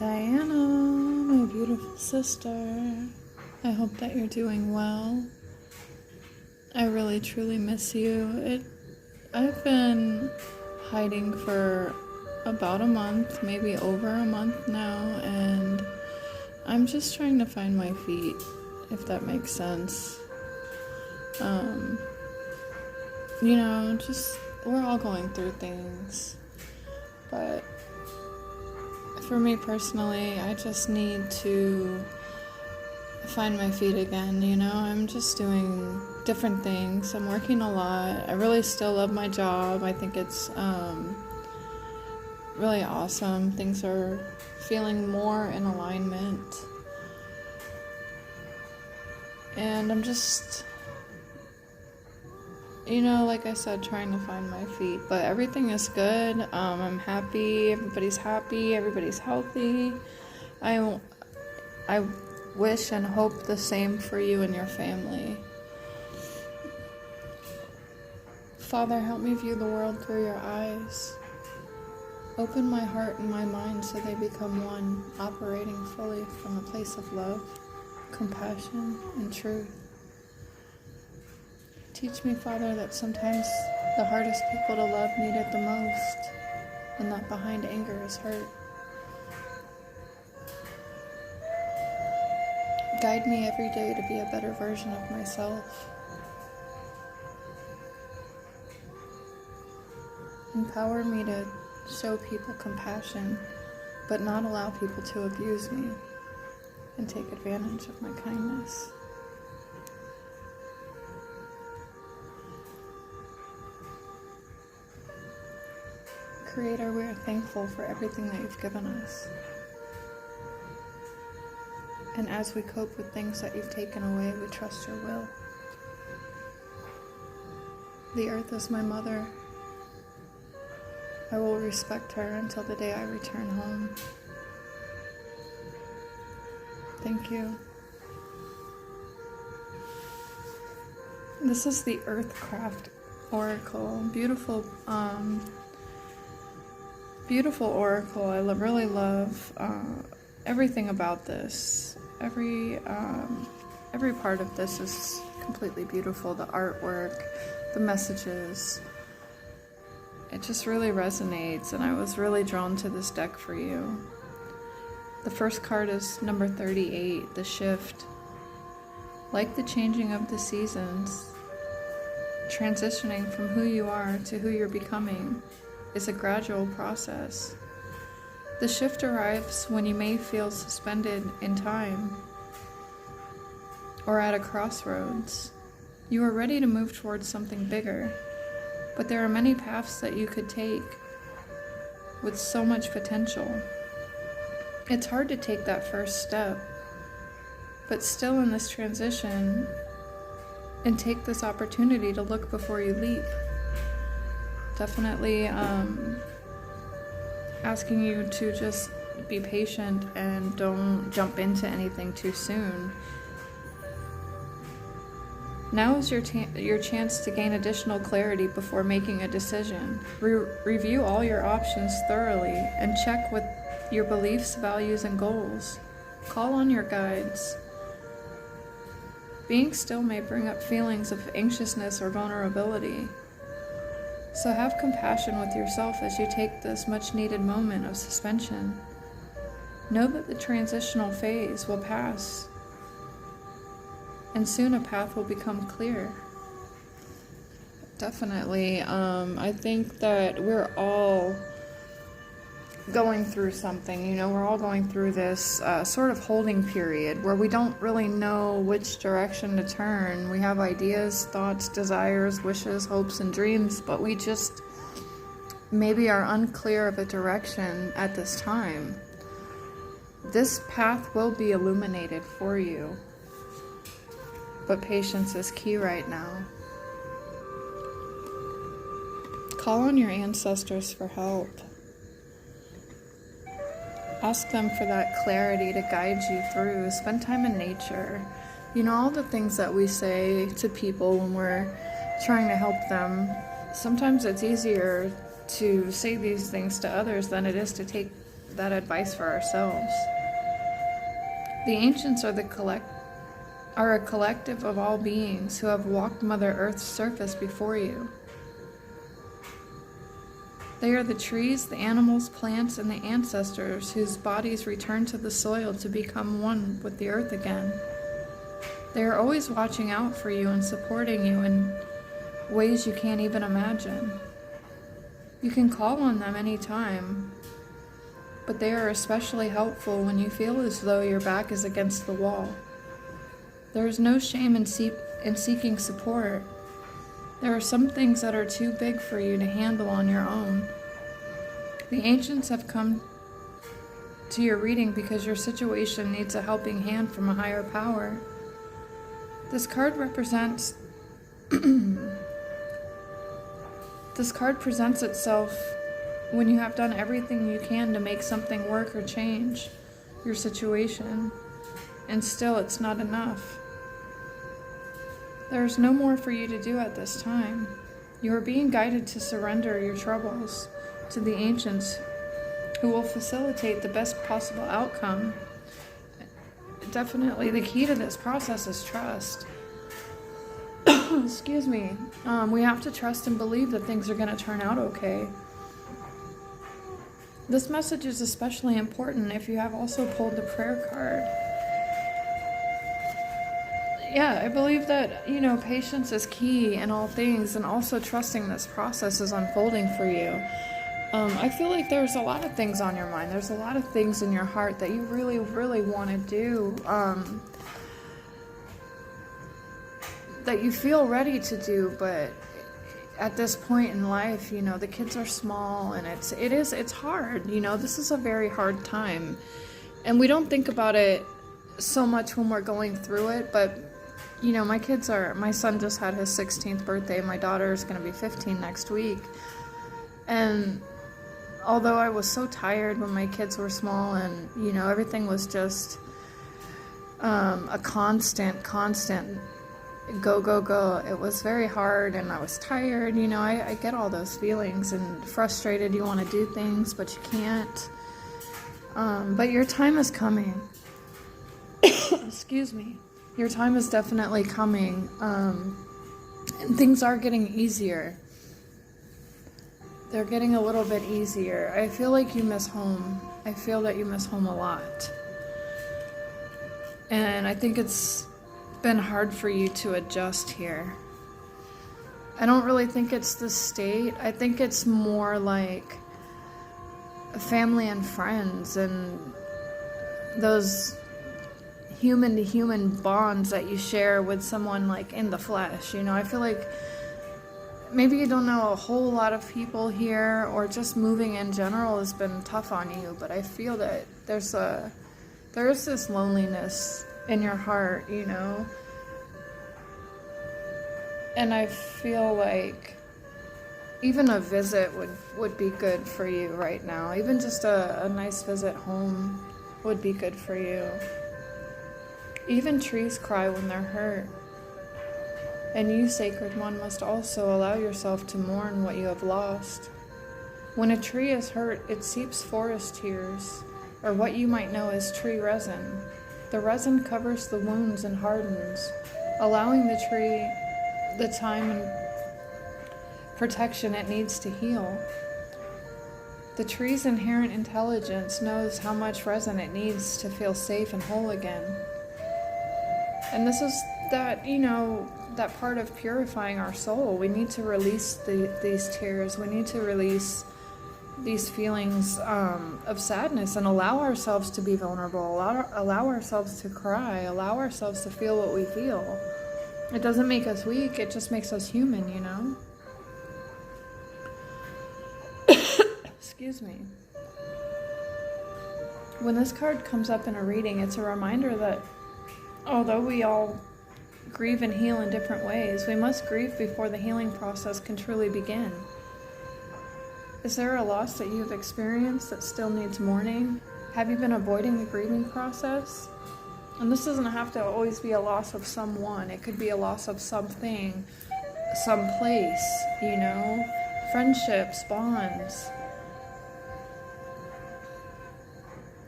Diana, my beautiful sister. I hope that you're doing well. I really truly miss you. I've been hiding for about a month, maybe over a month now, and I'm just trying to find my feet, if that makes sense. Just we're all going through things, but for me personally, I just need to find my feet again. I'm just doing different things. I'm working a lot. I really still love my job. I think it's really awesome. Things are feeling more in alignment, and I'm just like I said, trying to find my feet, but everything is good. I'm happy. Everybody's happy. Everybody's healthy. I wish and hope the same for you and your family. Father, help me view the world through your eyes. Open my heart and my mind so they become one, operating fully from a place of love, compassion, and truth. Teach me, Father, that sometimes the hardest people to love need it the most, and that behind anger is hurt. Guide me every day to be a better version of myself. Empower me to show people compassion, but not allow people to abuse me and take advantage of my kindness. Creator, we are thankful for everything that you've given us. And as we cope with things that you've taken away, we trust your will. The earth is my mother. I will respect her until the day I return home. Thank you. This is the Earthcraft Oracle. Beautiful oracle. I really love everything about this. Every part of this is completely beautiful. The artwork, the messages. It just really resonates, and I was really drawn to this deck for you. The first card is number 38, the shift. Like the changing of the seasons, transitioning from who you are to who you're becoming is a gradual process. The shift arrives when you may feel suspended in time or at a crossroads. You are ready to move towards something bigger, but there are many paths that you could take with so much potential. It's hard to take that first step, but still in this transition, and take this opportunity to look before you leap. Definitely asking you to just be patient and don't jump into anything too soon. Now is your chance to gain additional clarity before making a decision. Review all your options thoroughly and check with your beliefs, values, and goals. Call on your guides. Being still may bring up feelings of anxiousness or vulnerability. So have compassion with yourself as you take this much-needed moment of suspension. Know that the transitional phase will pass, and soon a path will become clear. Definitely. I think that we're all going through something. We're all going through this sort of holding period where we don't really know which direction to turn. We have ideas, thoughts, desires, wishes, hopes, and dreams, but we just maybe are unclear of a direction at this time. This path will be illuminated for you, but patience is key right now. Call on your ancestors for help. Ask them for that clarity to guide you through. Spend time in nature. All the things that we say to people when we're trying to help them, sometimes it's easier to say these things to others than it is to take that advice for ourselves. The ancients are a collective of all beings who have walked Mother Earth's surface before you. They are the trees, the animals, plants, and the ancestors whose bodies return to the soil to become one with the earth again. They are always watching out for you and supporting you in ways you can't even imagine. You can call on them anytime, but they are especially helpful when you feel as though your back is against the wall. There is no shame in seeking support. There are some things that are too big for you to handle on your own. The ancients have come to your reading because your situation needs a helping hand from a higher power. This card presents itself when you have done everything you can to make something work or change your situation, and still it's not enough. There is no more for you to do at this time. You are being guided to surrender your troubles to the ancients, who will facilitate the best possible outcome. Definitely the key to this process is trust. Excuse me. We have to trust and believe that things are going to turn out okay. This message is especially important if you have also pulled the prayer card. Yeah, I believe that, patience is key in all things, and also trusting this process is unfolding for you. I feel like there's a lot of things on your mind. There's a lot of things in your heart that you really, really want to do, that you feel ready to do, but at this point in life, the kids are small, and it's hard. This is a very hard time, and we don't think about it so much when we're going through it, but my son just had his 16th birthday. My daughter is going to be 15 next week. And although I was so tired when my kids were small, and, everything was just a constant go. It was very hard, and I was tired. I get all those feelings, and frustrated. You want to do things, but you can't. But your time is coming. Excuse me. Your time is definitely coming, and things are getting easier. They're getting a little bit easier. I feel like you miss home. I feel that you miss home a lot. And I think it's been hard for you to adjust here. I don't really think it's the state. I think it's more like family and friends and those human-to-human bonds that you share with someone like in the flesh. I feel like maybe you don't know a whole lot of people here, or just moving in general has been tough on you, but I feel that there is this loneliness in your heart, and I feel like even a visit would be good for you right now. Even just a nice visit home would be good for you. Even trees cry when they're hurt. And you, Sacred One, must also allow yourself to mourn what you have lost. When a tree is hurt, it seeps forest tears, or what you might know as tree resin. The resin covers the wounds and hardens, allowing the tree the time and protection it needs to heal. The tree's inherent intelligence knows how much resin it needs to feel safe and whole again. And this is that, that part of purifying our soul. We need to release these tears. We need to release these feelings of sadness and allow ourselves to be vulnerable, allow ourselves to cry, allow ourselves to feel what we feel. It doesn't make us weak, it just makes us human, Excuse me. When this card comes up in a reading, it's a reminder that although we all grieve and heal in different ways, we must grieve before the healing process can truly begin. Is there a loss that you've experienced that still needs mourning? Have you been avoiding the grieving process? And this doesn't have to always be a loss of someone. It could be a loss of something, some place, friendships, bonds.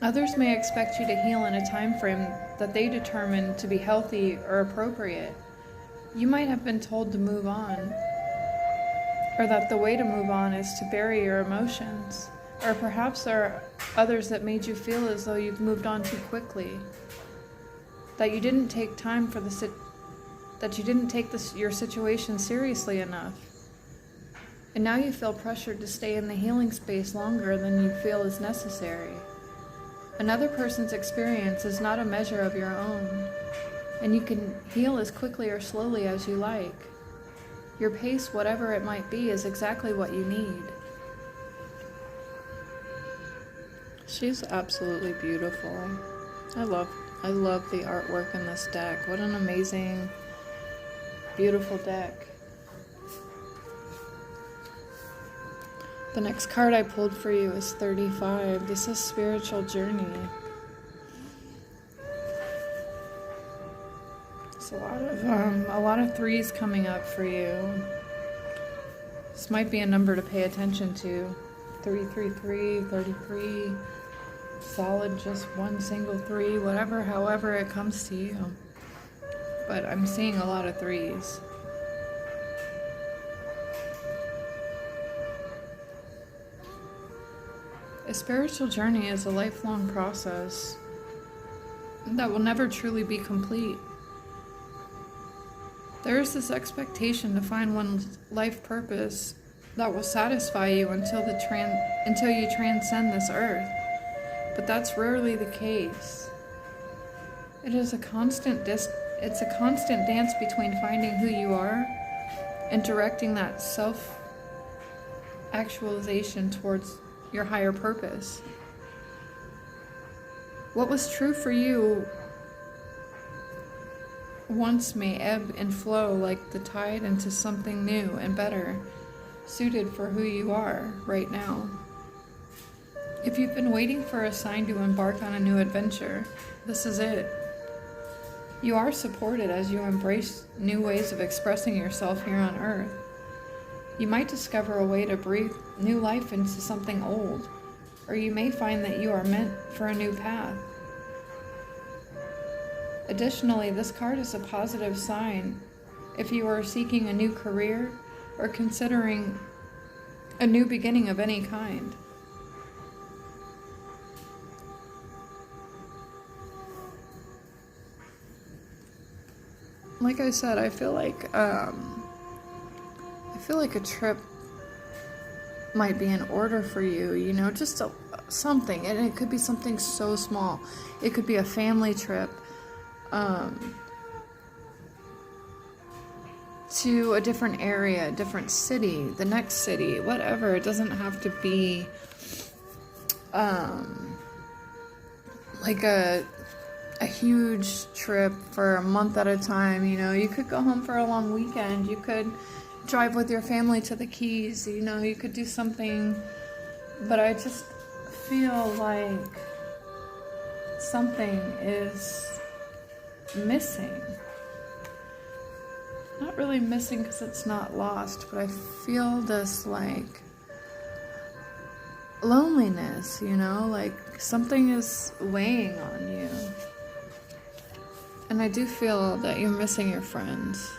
Others may expect you to heal in a time frame that they determine to be healthy or appropriate. You might have been told to move on, or that the way to move on is to bury your emotions. Or perhaps there are others that made you feel as though you've moved on too quickly, that you didn't take time for your situation seriously enough. And now you feel pressured to stay in the healing space longer than you feel is necessary. Another person's experience is not a measure of your own, and you can heal as quickly or slowly as you like. Your pace, whatever it might be, is exactly what you need. She's absolutely beautiful. I love the artwork in this deck. What an amazing, beautiful deck. The next card I pulled for you is 35. This is spiritual journey. It's a lot of threes coming up for you. This might be a number to pay attention to. 333, 33, solid, just one single three, however it comes to you. But I'm seeing a lot of threes. A spiritual journey is a lifelong process that will never truly be complete. There is this expectation to find one's life purpose that will satisfy you until you transcend this earth. But that's rarely the case. It's a constant dance between finding who you are and directing that self-actualization towards your higher purpose. What was true for you once may ebb and flow like the tide into something new and better, suited for who you are right now. If you've been waiting for a sign to embark on a new adventure, this is it. You are supported as you embrace new ways of expressing yourself here on Earth. You might discover a way to breathe new life into something old, or you may find that you are meant for a new path. Additionally, this card is a positive sign if you are seeking a new career or considering a new beginning of any kind. Like I said, I feel like a trip might be in order for you, just something. And it could be something so small. It could be a family trip to a different area, a different city, the next city, whatever. It doesn't have to be like a huge trip for a month at a time. You could go home for a long weekend. You could drive with your family to the Keys. You could do something. But I just feel like something is missing. Not really missing because it's not lost, but I feel this like loneliness, like something is weighing on you. And I do feel that you're missing your friends.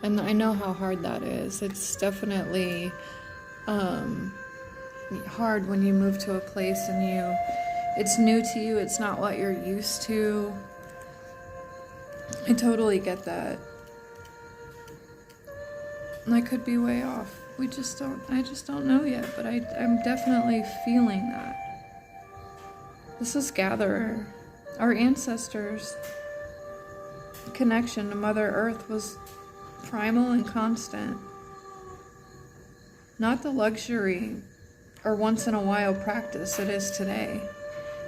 And I know how hard that is. It's definitely hard when you move to a place and it's new to you, it's not what you're used to. I totally get that. And I could be way off. I just don't know yet, but I'm definitely feeling that. This is Gatherer. Our ancestors' connection to Mother Earth was primal and constant. Not the luxury or once-in-a-while practice it is today.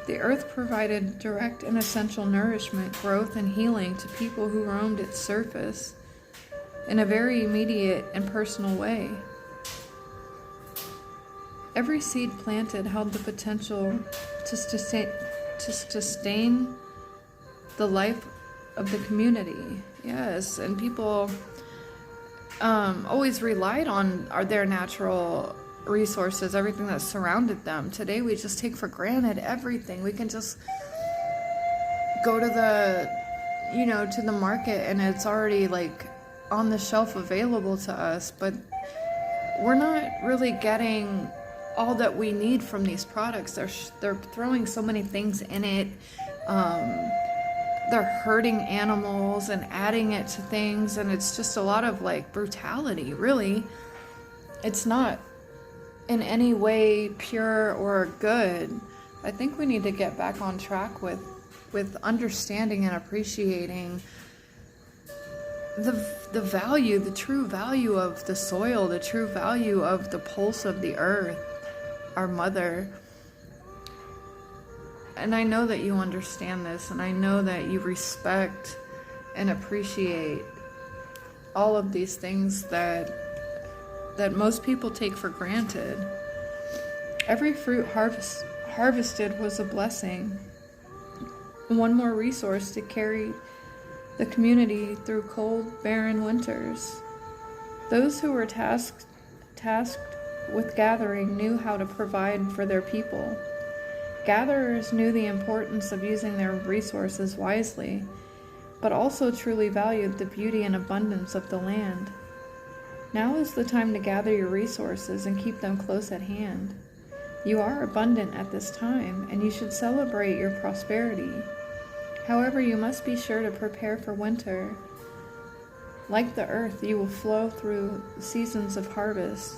The earth provided direct and essential nourishment, growth, and healing to people who roamed its surface in a very immediate and personal way. Every seed planted held the potential to sustain the life of the community. Yes, and people always relied on their natural resources, everything that surrounded them. Today we just take for granted everything. We can just go to to the market and it's already like on the shelf available to us, but we're not really getting all that we need from these products. They're throwing so many things in it. They're hurting animals and adding it to things, and it's just a lot of like brutality, really. It's not in any way pure or good. I think we need to get back on track with understanding and appreciating the value, the true value of the soil, the true value of the pulse of the earth, our mother. And I know that you understand this, and I know that you respect and appreciate all of these things that most people take for granted. Every fruit harvested was a blessing, and one more resource to carry the community through cold, barren winters. Those who were tasked with gathering knew how to provide for their people. Gatherers knew the importance of using their resources wisely, but also truly valued the beauty and abundance of the land. Now is the time to gather your resources and keep them close at hand. You are abundant at this time, and you should celebrate your prosperity. However, you must be sure to prepare for winter. Like the earth, you will flow through seasons of harvest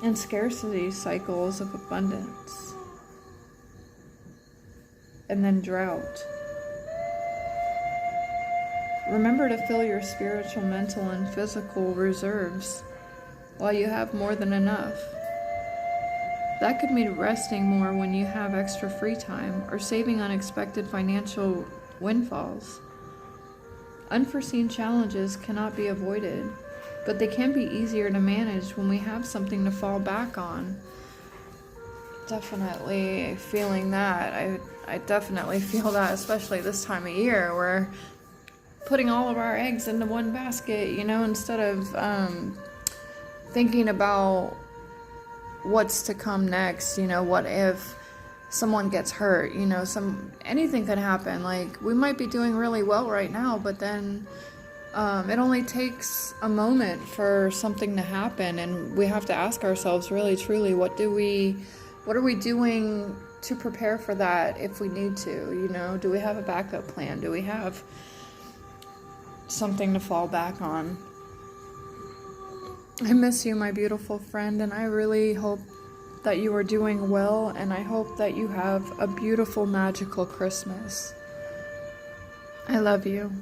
and scarcity cycles of abundance, and then drought. Remember to fill your spiritual, mental, and physical reserves while you have more than enough. That could mean resting more when you have extra free time, or saving unexpected financial windfalls. Unforeseen challenges cannot be avoided, but they can be easier to manage when we have something to fall back on. Definitely feeling that. I definitely feel that, especially this time of year. We're putting all of our eggs into one basket, instead of thinking about what's to come next. What if someone gets hurt? Anything could happen. Like, we might be doing really well right now, but then it only takes a moment for something to happen, and we have to ask ourselves really truly, what are we doing to prepare for that if we need to? Do we have a backup plan? Do we have something to fall back on? I miss you, my beautiful friend, and I really hope that you are doing well, and I hope that you have a beautiful, magical Christmas. I love you.